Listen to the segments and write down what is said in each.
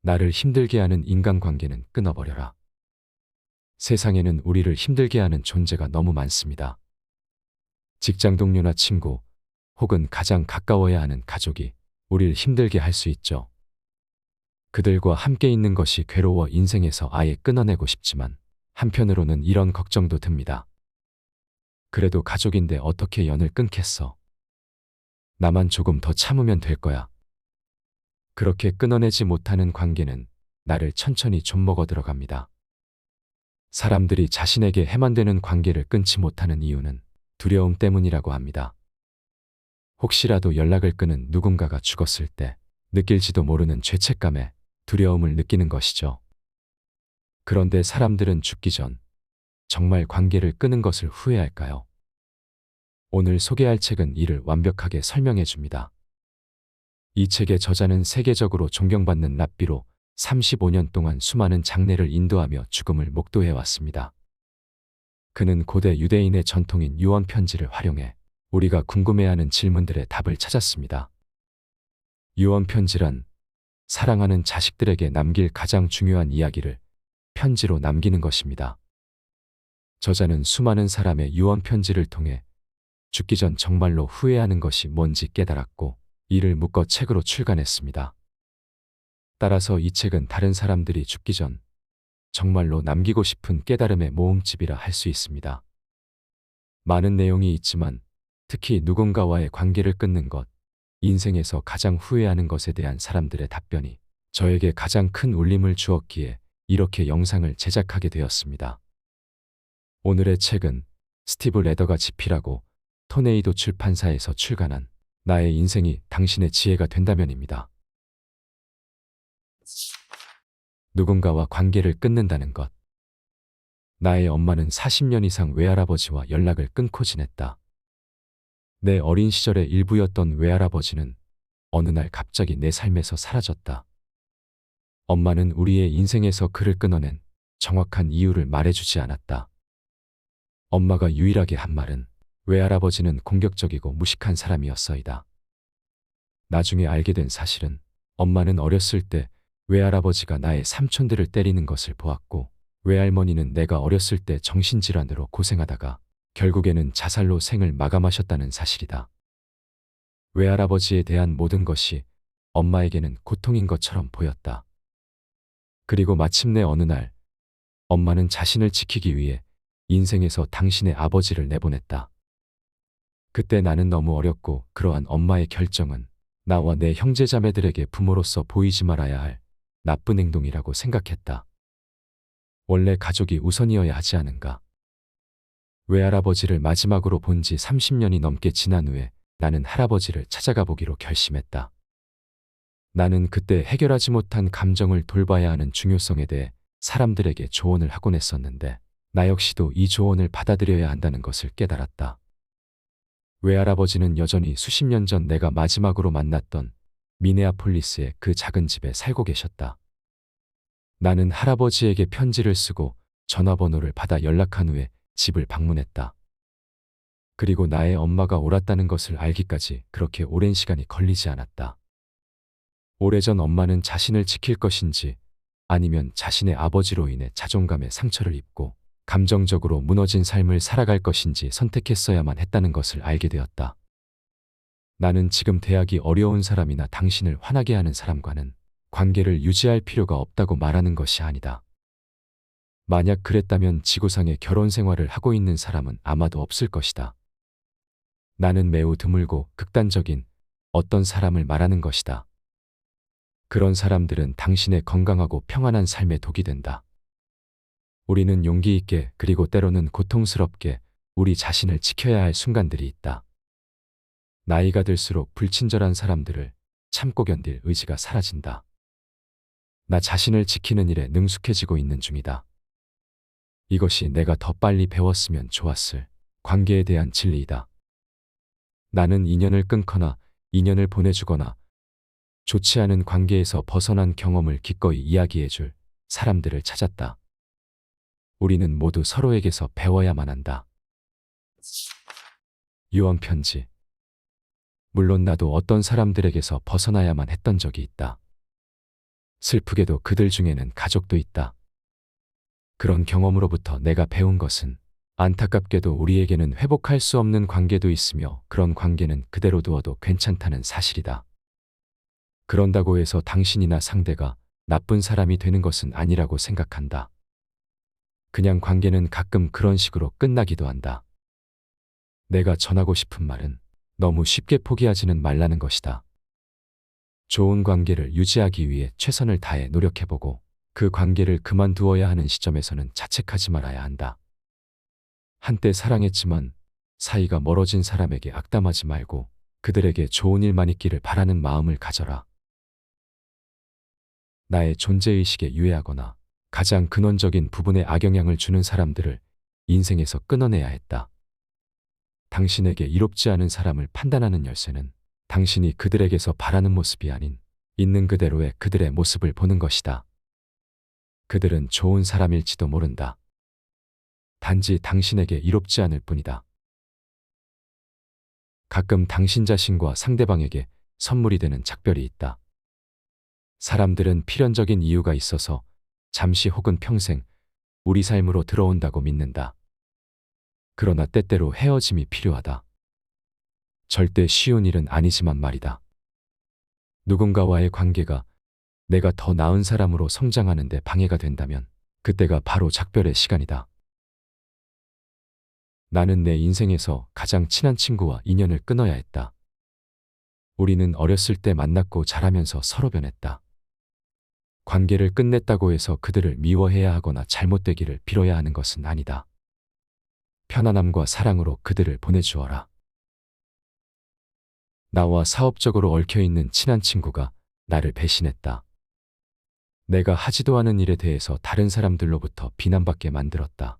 나를 힘들게 하는 인간관계는 끊어버려라. 세상에는 우리를 힘들게 하는 존재가 너무 많습니다. 직장 동료나 친구, 혹은 가장 가까워야 하는 가족이 우리를 힘들게 할 수 있죠. 그들과 함께 있는 것이 괴로워 인생에서 아예 끊어내고 싶지만 한편으로는 이런 걱정도 듭니다. 그래도 가족인데 어떻게 연을 끊겠어? 나만 조금 더 참으면 될 거야. 그렇게 끊어내지 못하는 관계는 나를 천천히 좀먹어 들어갑니다. 사람들이 자신에게 해만 되는 관계를 끊지 못하는 이유는 두려움 때문이라고 합니다. 혹시라도 연락을 끊은 누군가가 죽었을 때 느낄지도 모르는 죄책감에 두려움을 느끼는 것이죠. 그런데 사람들은 죽기 전 정말 관계를 끊은 것을 후회할까요? 오늘 소개할 책은 이를 완벽하게 설명해 줍니다. 이 책의 저자는 세계적으로 존경받는 랍비로 35년 동안 수많은 장례를 인도하며 죽음을 목도해 왔습니다. 그는 고대 유대인의 전통인 유언 편지를 활용해 우리가 궁금해하는 질문들의 답을 찾았습니다. 유언 편지란 사랑하는 자식들에게 남길 가장 중요한 이야기를 편지로 남기는 것입니다. 저자는 수많은 사람의 유언 편지를 통해 죽기 전 정말로 후회하는 것이 뭔지 깨달았고 이를 묶어 책으로 출간했습니다. 따라서 이 책은 다른 사람들이 죽기 전 정말로 남기고 싶은 깨달음의 모음집이라 할 수 있습니다. 많은 내용이 있지만 특히 누군가와의 관계를 끊는 것, 인생에서 가장 후회하는 것에 대한 사람들의 답변이 저에게 가장 큰 울림을 주었기에 이렇게 영상을 제작하게 되었습니다. 오늘의 책은 스티브 레더가 집필하고 토네이도 출판사에서 출간한 나의 인생이 당신의 지혜가 된다면입니다. 누군가와 관계를 끊는다는 것. 나의 엄마는 40년 이상 외할아버지와 연락을 끊고 지냈다. 내 어린 시절의 일부였던 외할아버지는 어느 날 갑자기 내 삶에서 사라졌다. 엄마는 우리의 인생에서 그를 끊어낸 정확한 이유를 말해주지 않았다. 엄마가 유일하게 한 말은 외할아버지는 공격적이고 무식한 사람이었어이다. 나중에 알게 된 사실은 엄마는 어렸을 때 외할아버지가 나의 삼촌들을 때리는 것을 보았고 외할머니는 내가 어렸을 때 정신질환으로 고생하다가 결국에는 자살로 생을 마감하셨다는 사실이다. 외할아버지에 대한 모든 것이 엄마에게는 고통인 것처럼 보였다. 그리고 마침내 어느 날 엄마는 자신을 지키기 위해 인생에서 당신의 아버지를 내보냈다. 그때 나는 너무 어렸고 그러한 엄마의 결정은 나와 내 형제자매들에게 부모로서 보이지 말아야 할 나쁜 행동이라고 생각했다. 원래 가족이 우선이어야 하지 않은가? 외할아버지를 마지막으로 본 지 30년이 넘게 지난 후에 나는 할아버지를 찾아가 보기로 결심했다. 나는 그때 해결하지 못한 감정을 돌봐야 하는 중요성에 대해 사람들에게 조언을 하곤 했었는데 나 역시도 이 조언을 받아들여야 한다는 것을 깨달았다. 외할아버지는 여전히 수십 년 전 내가 마지막으로 만났던 미네아폴리스의 그 작은 집에 살고 계셨다. 나는 할아버지에게 편지를 쓰고 전화번호를 받아 연락한 후에 집을 방문했다. 그리고 나의 엄마가 옳았다는 것을 알기까지 그렇게 오랜 시간이 걸리지 않았다. 오래전 엄마는 자신을 지킬 것인지 아니면 자신의 아버지로 인해 자존감에 상처를 입고 감정적으로 무너진 삶을 살아갈 것인지 선택했어야만 했다는 것을 알게 되었다. 나는 지금 대학이 어려운 사람이나 당신을 화나게 하는 사람과는 관계를 유지할 필요가 없다고 말하는 것이 아니다. 만약 그랬다면 지구상에 결혼 생활을 하고 있는 사람은 아마도 없을 것이다. 나는 매우 드물고 극단적인 어떤 사람을 말하는 것이다. 그런 사람들은 당신의 건강하고 평안한 삶에 독이 된다. 우리는 용기 있게 그리고 때로는 고통스럽게 우리 자신을 지켜야 할 순간들이 있다. 나이가 들수록 불친절한 사람들을 참고 견딜 의지가 사라진다. 나 자신을 지키는 일에 능숙해지고 있는 중이다. 이것이 내가 더 빨리 배웠으면 좋았을 관계에 대한 진리이다. 나는 인연을 끊거나 인연을 보내주거나 좋지 않은 관계에서 벗어난 경험을 기꺼이 이야기해줄 사람들을 찾았다. 우리는 모두 서로에게서 배워야만 한다. 유언 편지. 물론 나도 어떤 사람들에게서 벗어나야만 했던 적이 있다. 슬프게도 그들 중에는 가족도 있다. 그런 경험으로부터 내가 배운 것은 안타깝게도 우리에게는 회복할 수 없는 관계도 있으며 그런 관계는 그대로 두어도 괜찮다는 사실이다. 그런다고 해서 당신이나 상대가 나쁜 사람이 되는 것은 아니라고 생각한다. 그냥 관계는 가끔 그런 식으로 끝나기도 한다. 내가 전하고 싶은 말은 너무 쉽게 포기하지는 말라는 것이다. 좋은 관계를 유지하기 위해 최선을 다해 노력해보고 그 관계를 그만두어야 하는 시점에서는 자책하지 말아야 한다. 한때 사랑했지만 사이가 멀어진 사람에게 악담하지 말고 그들에게 좋은 일만 있기를 바라는 마음을 가져라. 나의 존재의식에 유해하거나 가장 근원적인 부분에 악영향을 주는 사람들을 인생에서 끊어내야 했다. 당신에게 이롭지 않은 사람을 판단하는 열쇠는 당신이 그들에게서 바라는 모습이 아닌 있는 그대로의 그들의 모습을 보는 것이다. 그들은 좋은 사람일지도 모른다. 단지 당신에게 이롭지 않을 뿐이다. 가끔 당신 자신과 상대방에게 선물이 되는 작별이 있다. 사람들은 필연적인 이유가 있어서 잠시 혹은 평생 우리 삶으로 들어온다고 믿는다. 그러나 때때로 헤어짐이 필요하다. 절대 쉬운 일은 아니지만 말이다. 누군가와의 관계가 내가 더 나은 사람으로 성장하는 데 방해가 된다면 그때가 바로 작별의 시간이다. 나는 내 인생에서 가장 친한 친구와 인연을 끊어야 했다. 우리는 어렸을 때 만났고 자라면서 서로 변했다. 관계를 끝냈다고 해서 그들을 미워해야 하거나 잘못되기를 빌어야 하는 것은 아니다. 편안함과 사랑으로 그들을 보내주어라. 나와 사업적으로 얽혀있는 친한 친구가 나를 배신했다. 내가 하지도 않은 일에 대해서 다른 사람들로부터 비난받게 만들었다.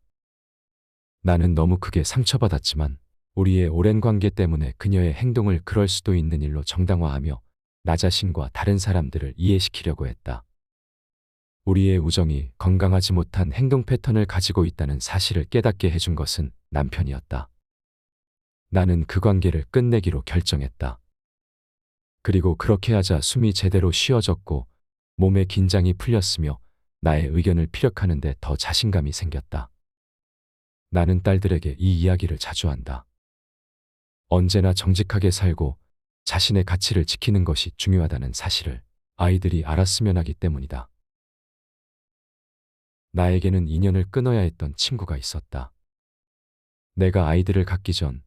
나는 너무 크게 상처받았지만 우리의 오랜 관계 때문에 그녀의 행동을 그럴 수도 있는 일로 정당화하며 나 자신과 다른 사람들을 이해시키려고 했다. 우리의 우정이 건강하지 못한 행동 패턴을 가지고 있다는 사실을 깨닫게 해준 것은 남편이었다. 나는 그 관계를 끝내기로 결정했다. 그리고 그렇게 하자 숨이 제대로 쉬어졌고 몸의 긴장이 풀렸으며 나의 의견을 피력하는 데 더 자신감이 생겼다. 나는 딸들에게 이 이야기를 자주 한다. 언제나 정직하게 살고 자신의 가치를 지키는 것이 중요하다는 사실을 아이들이 알았으면 하기 때문이다. 나에게는 인연을 끊어야 했던 친구가 있었다. 내가 아이들을 갖기 전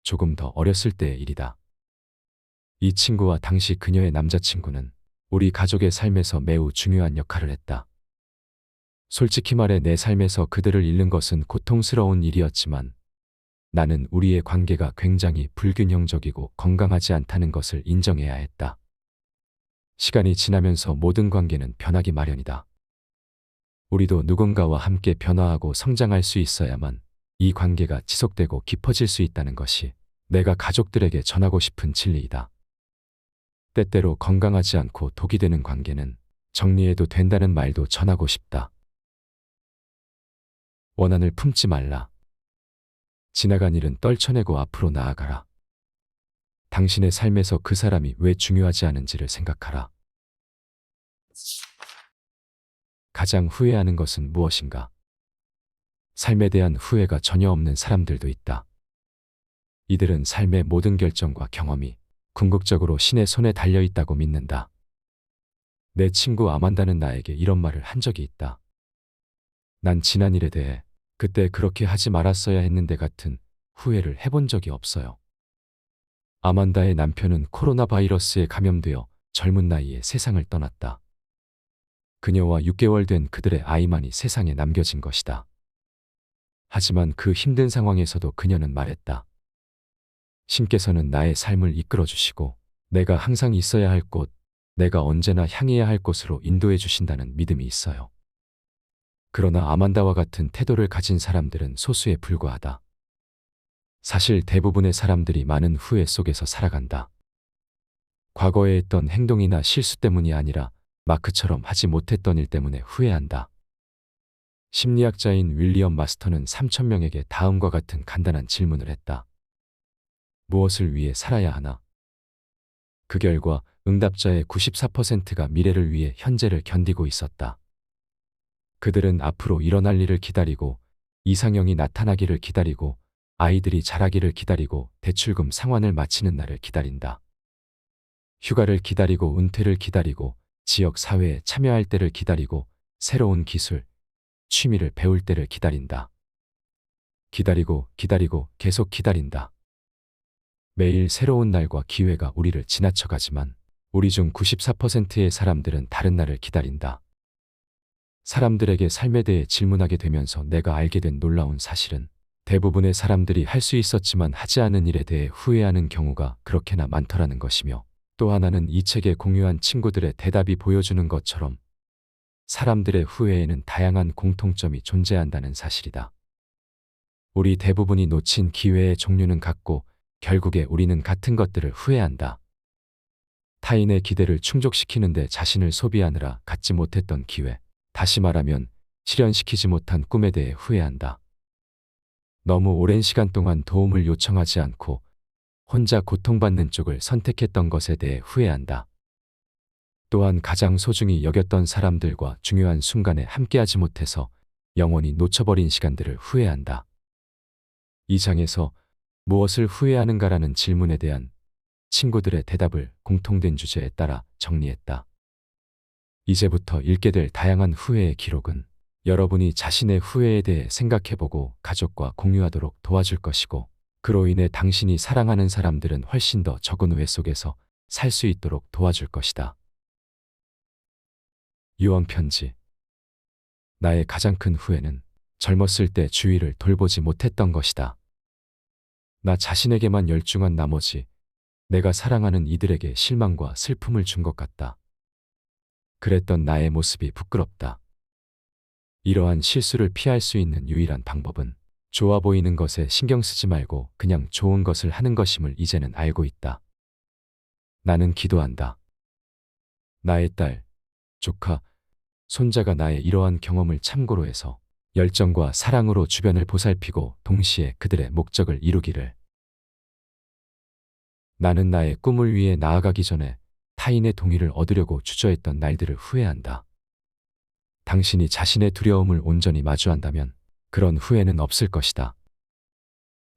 조금 더 어렸을 때의 일이다. 이 친구와 당시 그녀의 남자친구는 우리 가족의 삶에서 매우 중요한 역할을 했다. 솔직히 말해 내 삶에서 그들을 잃는 것은 고통스러운 일이었지만 나는 우리의 관계가 굉장히 불균형적이고 건강하지 않다는 것을 인정해야 했다. 시간이 지나면서 모든 관계는 변하기 마련이다. 우리도 누군가와 함께 변화하고 성장할 수 있어야만 이 관계가 지속되고 깊어질 수 있다는 것이 내가 가족들에게 전하고 싶은 진리이다. 때때로 건강하지 않고 독이 되는 관계는 정리해도 된다는 말도 전하고 싶다. 원한을 품지 말라. 지나간 일은 떨쳐내고 앞으로 나아가라. 당신의 삶에서 그 사람이 왜 중요하지 않은지를 생각하라. 가장 후회하는 것은 무엇인가? 삶에 대한 후회가 전혀 없는 사람들도 있다. 이들은 삶의 모든 결정과 경험이 궁극적으로 신의 손에 달려 있다고 믿는다. 내 친구 아만다는 나에게 이런 말을 한 적이 있다. 난 지난 일에 대해 그때 그렇게 하지 말았어야 했는데 같은 후회를 해본 적이 없어요. 아만다의 남편은 코로나 바이러스에 감염되어 젊은 나이에 세상을 떠났다. 그녀와 6개월 된 그들의 아이만이 세상에 남겨진 것이다. 하지만 그 힘든 상황에서도 그녀는 말했다. 신께서는 나의 삶을 이끌어 주시고 내가 항상 있어야 할 곳, 내가 언제나 향해야 할 곳으로 인도해 주신다는 믿음이 있어요. 그러나 아만다와 같은 태도를 가진 사람들은 소수에 불과하다. 사실 대부분의 사람들이 많은 후회 속에서 살아간다. 과거에 했던 행동이나 실수 때문이 아니라 마크처럼 하지 못했던 일 때문에 후회한다. 심리학자인 윌리엄 마스터는 3,000명에게 다음과 같은 간단한 질문을 했다. 무엇을 위해 살아야 하나? 그 결과 응답자의 94%가 미래를 위해 현재를 견디고 있었다. 그들은 앞으로 일어날 일을 기다리고 이상형이 나타나기를 기다리고 아이들이 자라기를 기다리고 대출금 상환을 마치는 날을 기다린다. 휴가를 기다리고 은퇴를 기다리고 지역 사회에 참여할 때를 기다리고 새로운 기술, 취미를 배울 때를 기다린다. 기다리고 기다리고 계속 기다린다. 매일 새로운 날과 기회가 우리를 지나쳐가지만 우리 중 94%의 사람들은 다른 날을 기다린다. 사람들에게 삶에 대해 질문하게 되면서 내가 알게 된 놀라운 사실은 대부분의 사람들이 할 수 있었지만 하지 않은 일에 대해 후회하는 경우가 그렇게나 많더라는 것이며, 또 하나는 이 책에 공유한 친구들의 대답이 보여주는 것처럼 사람들의 후회에는 다양한 공통점이 존재한다는 사실이다. 우리 대부분이 놓친 기회의 종류는 같고 결국에 우리는 같은 것들을 후회한다. 타인의 기대를 충족시키는데 자신을 소비하느라 갖지 못했던 기회, 다시 말하면 실현시키지 못한 꿈에 대해 후회한다. 너무 오랜 시간 동안 도움을 요청하지 않고 혼자 고통받는 쪽을 선택했던 것에 대해 후회한다. 또한 가장 소중히 여겼던 사람들과 중요한 순간에 함께하지 못해서 영원히 놓쳐버린 시간들을 후회한다. 이 장에서 무엇을 후회하는가라는 질문에 대한 친구들의 대답을 공통된 주제에 따라 정리했다. 이제부터 읽게 될 다양한 후회의 기록은 여러분이 자신의 후회에 대해 생각해보고 가족과 공유하도록 도와줄 것이고, 그로 인해 당신이 사랑하는 사람들은 훨씬 더 적은 후회 속에서 살 수 있도록 도와줄 것이다. 유언편지. 나의 가장 큰 후회는 젊었을 때 주위를 돌보지 못했던 것이다. 나 자신에게만 열중한 나머지 내가 사랑하는 이들에게 실망과 슬픔을 준 것 같다. 그랬던 나의 모습이 부끄럽다. 이러한 실수를 피할 수 있는 유일한 방법은 좋아 보이는 것에 신경 쓰지 말고 그냥 좋은 것을 하는 것임을 이제는 알고 있다. 나는 기도한다. 나의 딸, 조카, 손자가 나의 이러한 경험을 참고로 해서 열정과 사랑으로 주변을 보살피고 동시에 그들의 목적을 이루기를. 나는 나의 꿈을 위해 나아가기 전에 타인의 동의를 얻으려고 주저했던 날들을 후회한다. 당신이 자신의 두려움을 온전히 마주한다면 그런 후회는 없을 것이다.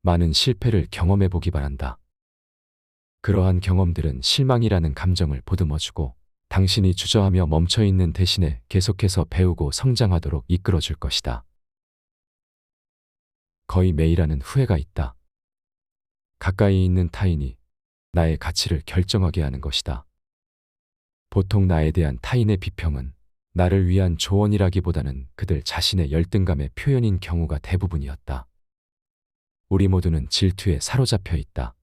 많은 실패를 경험해 보기 바란다. 그러한 경험들은 실망이라는 감정을 보듬어주고 당신이 주저하며 멈춰있는 대신에 계속해서 배우고 성장하도록 이끌어줄 것이다. 거의 매일 하는 후회가 있다. 가까이 있는 타인이 나의 가치를 결정하게 하는 것이다. 보통 나에 대한 타인의 비평은 나를 위한 조언이라기보다는 그들 자신의 열등감의 표현인 경우가 대부분이었다. 우리 모두는 질투에 사로잡혀 있다.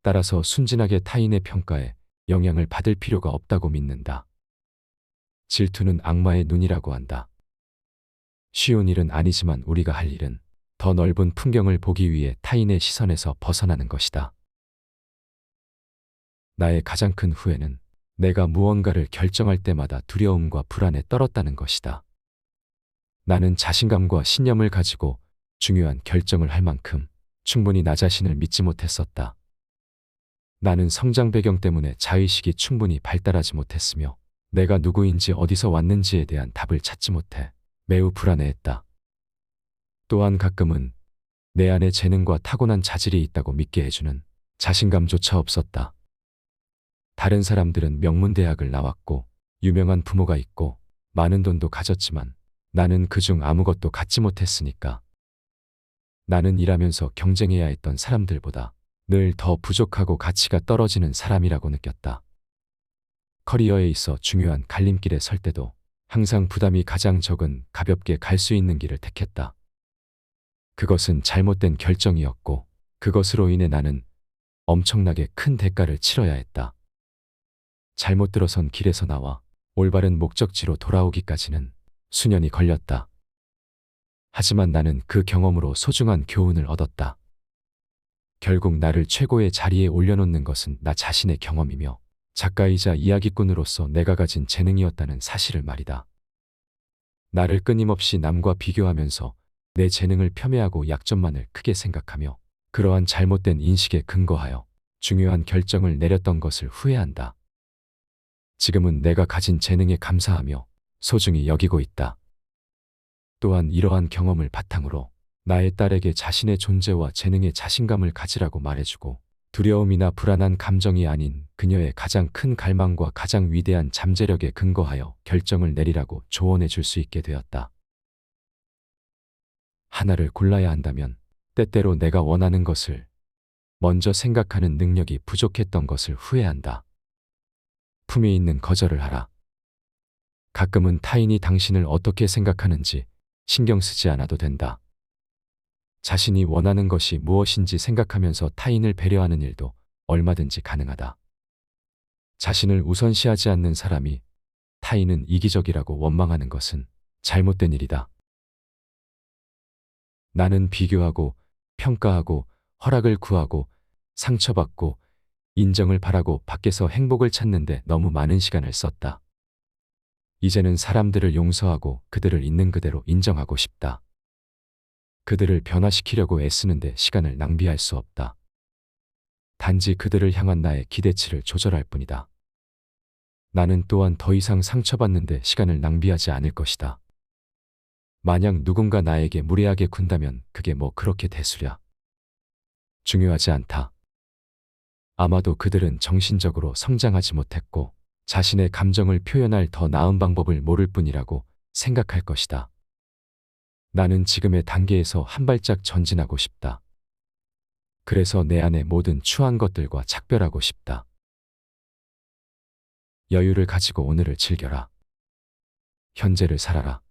따라서 순진하게 타인의 평가에 영향을 받을 필요가 없다고 믿는다. 질투는 악마의 눈이라고 한다. 쉬운 일은 아니지만 우리가 할 일은 더 넓은 풍경을 보기 위해 타인의 시선에서 벗어나는 것이다. 나의 가장 큰 후회는 내가 무언가를 결정할 때마다 두려움과 불안에 떨었다는 것이다. 나는 자신감과 신념을 가지고 중요한 결정을 할 만큼 충분히 나 자신을 믿지 못했었다. 나는 성장 배경 때문에 자의식이 충분히 발달하지 못했으며 내가 누구인지 어디서 왔는지에 대한 답을 찾지 못해 매우 불안해했다. 또한 가끔은 내 안에 재능과 타고난 자질이 있다고 믿게 해주는 자신감조차 없었다. 다른 사람들은 명문대학을 나왔고 유명한 부모가 있고 많은 돈도 가졌지만 나는 그중 아무것도 갖지 못했으니까. 나는 일하면서 경쟁해야 했던 사람들보다 늘 더 부족하고 가치가 떨어지는 사람이라고 느꼈다. 커리어에 있어 중요한 갈림길에 설 때도 항상 부담이 가장 적은 가볍게 갈 수 있는 길을 택했다. 그것은 잘못된 결정이었고 그것으로 인해 나는 엄청나게 큰 대가를 치러야 했다. 잘못 들어선 길에서 나와 올바른 목적지로 돌아오기까지는 수년이 걸렸다. 하지만 나는 그 경험으로 소중한 교훈을 얻었다. 결국 나를 최고의 자리에 올려놓는 것은 나 자신의 경험이며 작가이자 이야기꾼으로서 내가 가진 재능이었다는 사실을 말이다. 나를 끊임없이 남과 비교하면서 내 재능을 폄훼하고 약점만을 크게 생각하며 그러한 잘못된 인식에 근거하여 중요한 결정을 내렸던 것을 후회한다. 지금은 내가 가진 재능에 감사하며 소중히 여기고 있다. 또한 이러한 경험을 바탕으로 나의 딸에게 자신의 존재와 재능에 자신감을 가지라고 말해주고 두려움이나 불안한 감정이 아닌 그녀의 가장 큰 갈망과 가장 위대한 잠재력에 근거하여 결정을 내리라고 조언해 줄 수 있게 되었다. 하나를 골라야 한다면 때때로 내가 원하는 것을 먼저 생각하는 능력이 부족했던 것을 후회한다. 품위 있는 거절을 하라. 가끔은 타인이 당신을 어떻게 생각하는지 신경 쓰지 않아도 된다. 자신이 원하는 것이 무엇인지 생각하면서 타인을 배려하는 일도 얼마든지 가능하다. 자신을 우선시하지 않는 사람이 타인은 이기적이라고 원망하는 것은 잘못된 일이다. 나는 비교하고 평가하고 허락을 구하고 상처받고 인정을 바라고 밖에서 행복을 찾는데 너무 많은 시간을 썼다. 이제는 사람들을 용서하고 그들을 있는 그대로 인정하고 싶다. 그들을 변화시키려고 애쓰는데 시간을 낭비할 수 없다. 단지 그들을 향한 나의 기대치를 조절할 뿐이다. 나는 또한 더 이상 상처받는데 시간을 낭비하지 않을 것이다. 만약 누군가 나에게 무례하게 군다면 그게 뭐 그렇게 대수랴. 중요하지 않다. 아마도 그들은 정신적으로 성장하지 못했고 자신의 감정을 표현할 더 나은 방법을 모를 뿐이라고 생각할 것이다. 나는 지금의 단계에서 한 발짝 전진하고 싶다. 그래서 내 안의 모든 추한 것들과 작별하고 싶다. 여유를 가지고 오늘을 즐겨라. 현재를 살아라.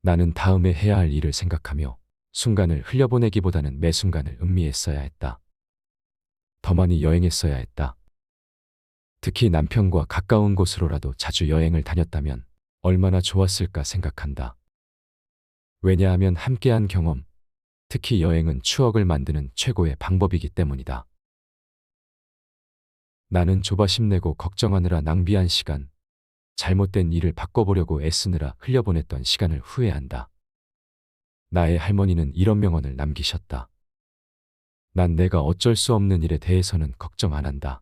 나는 다음에 해야 할 일을 생각하며 순간을 흘려보내기보다는 매 순간을 음미했어야 했다. 더 많이 여행했어야 했다. 특히 남편과 가까운 곳으로라도 자주 여행을 다녔다면 얼마나 좋았을까 생각한다. 왜냐하면 함께한 경험, 특히 여행은 추억을 만드는 최고의 방법이기 때문이다. 나는 조바심 내고 걱정하느라 낭비한 시간, 잘못된 일을 바꿔보려고 애쓰느라 흘려보냈던 시간을 후회한다. 나의 할머니는 이런 명언을 남기셨다. 난 내가 어쩔 수 없는 일에 대해서는 걱정 안 한다.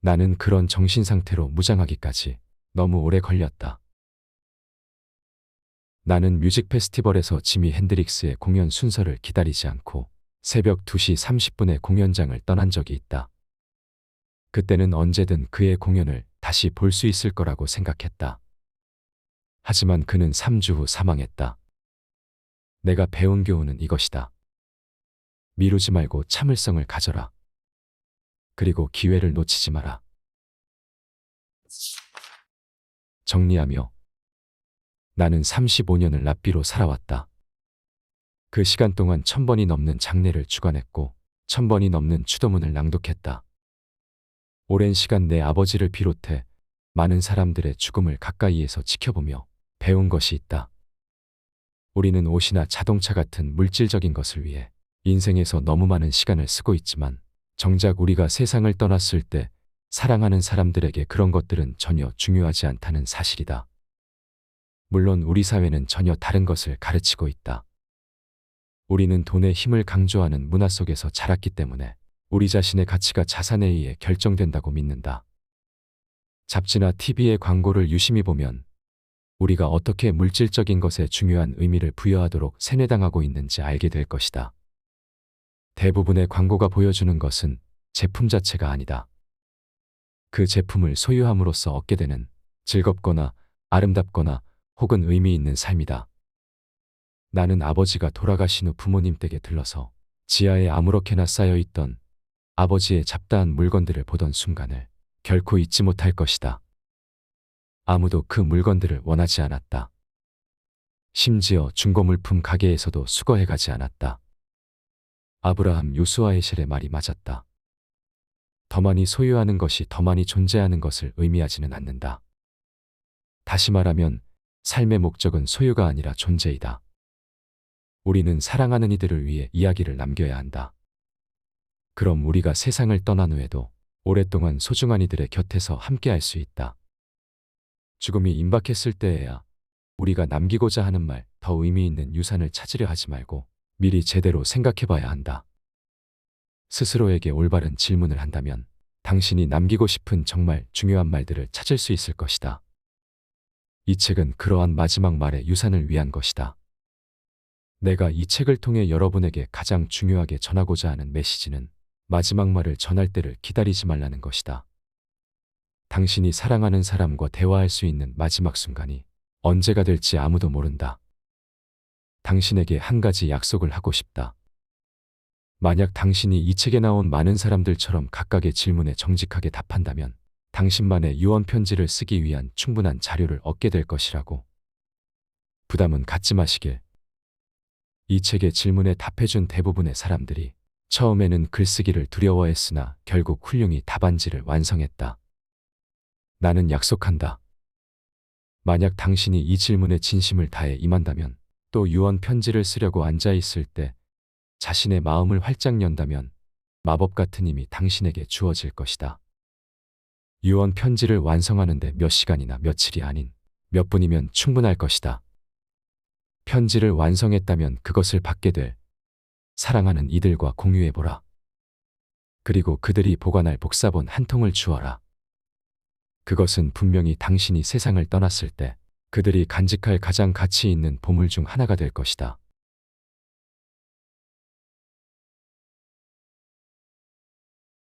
나는 그런 정신 상태로 무장하기까지 너무 오래 걸렸다. 나는 뮤직 페스티벌에서 지미 핸드릭스의 공연 순서를 기다리지 않고 새벽 2시 30분에 공연장을 떠난 적이 있다. 그때는 언제든 그의 공연을 다시 볼 수 있을 거라고 생각했다. 하지만 그는 3주 후 사망했다. 내가 배운 교훈은 이것이다. 미루지 말고 참을성을 가져라. 그리고 기회를 놓치지 마라. 정리하며 나는 35년을 랍비로 살아왔다. 그 시간 동안 1000번이 넘는 장례를 주관했고 1000번이 넘는 추도문을 낭독했다. 오랜 시간 내 아버지를 비롯해 많은 사람들의 죽음을 가까이에서 지켜보며 배운 것이 있다. 우리는 옷이나 자동차 같은 물질적인 것을 위해 인생에서 너무 많은 시간을 쓰고 있지만 정작 우리가 세상을 떠났을 때 사랑하는 사람들에게 그런 것들은 전혀 중요하지 않다는 사실이다. 물론 우리 사회는 전혀 다른 것을 가르치고 있다. 우리는 돈의 힘을 강조하는 문화 속에서 자랐기 때문에 우리 자신의 가치가 자산에 의해 결정된다고 믿는다. 잡지나 TV의 광고를 유심히 보면 우리가 어떻게 물질적인 것에 중요한 의미를 부여하도록 세뇌당하고 있는지 알게 될 것이다. 대부분의 광고가 보여주는 것은 제품 자체가 아니다. 그 제품을 소유함으로써 얻게 되는 즐겁거나 아름답거나 혹은 의미 있는 삶이다. 나는 아버지가 돌아가신 후 부모님 댁에 들러서 지하에 아무렇게나 쌓여있던 아버지의 잡다한 물건들을 보던 순간을 결코 잊지 못할 것이다. 아무도 그 물건들을 원하지 않았다. 심지어 중고물품 가게에서도 수거해가지 않았다. 아브라함 요수아헤셀의 말이 맞았다. 더 많이 소유하는 것이 더 많이 존재하는 것을 의미하지는 않는다. 다시 말하면 삶의 목적은 소유가 아니라 존재이다. 우리는 사랑하는 이들을 위해 이야기를 남겨야 한다. 그럼 우리가 세상을 떠난 후에도 오랫동안 소중한 이들의 곁에서 함께할 수 있다. 죽음이 임박했을 때에야 우리가 남기고자 하는 말, 더 의미 있는 유산을 찾으려 하지 말고 미리 제대로 생각해 봐야 한다. 스스로에게 올바른 질문을 한다면 당신이 남기고 싶은 정말 중요한 말들을 찾을 수 있을 것이다. 이 책은 그러한 마지막 말의 유산을 위한 것이다. 내가 이 책을 통해 여러분에게 가장 중요하게 전하고자 하는 메시지는 마지막 말을 전할 때를 기다리지 말라는 것이다. 당신이 사랑하는 사람과 대화할 수 있는 마지막 순간이 언제가 될지 아무도 모른다. 당신에게 한 가지 약속을 하고 싶다. 만약 당신이 이 책에 나온 많은 사람들처럼 각각의 질문에 정직하게 답한다면 당신만의 유언 편지를 쓰기 위한 충분한 자료를 얻게 될 것이라고. 부담은 갖지 마시길. 이 책의 질문에 답해준 대부분의 사람들이 처음에는 글쓰기를 두려워했으나 결국 훌륭히 답안지를 완성했다. 나는 약속한다. 만약 당신이 이 질문에 진심을 다해 임한다면, 또 유언 편지를 쓰려고 앉아 있을 때 자신의 마음을 활짝 연다면 마법 같은 힘이 당신에게 주어질 것이다. 유언 편지를 완성하는데 몇 시간이나 며칠이 아닌 몇 분이면 충분할 것이다. 편지를 완성했다면 그것을 받게 될 사랑하는 이들과 공유해보라. 그리고 그들이 보관할 복사본 한 통을 주어라. 그것은 분명히 당신이 세상을 떠났을 때 그들이 간직할 가장 가치 있는 보물 중 하나가 될 것이다.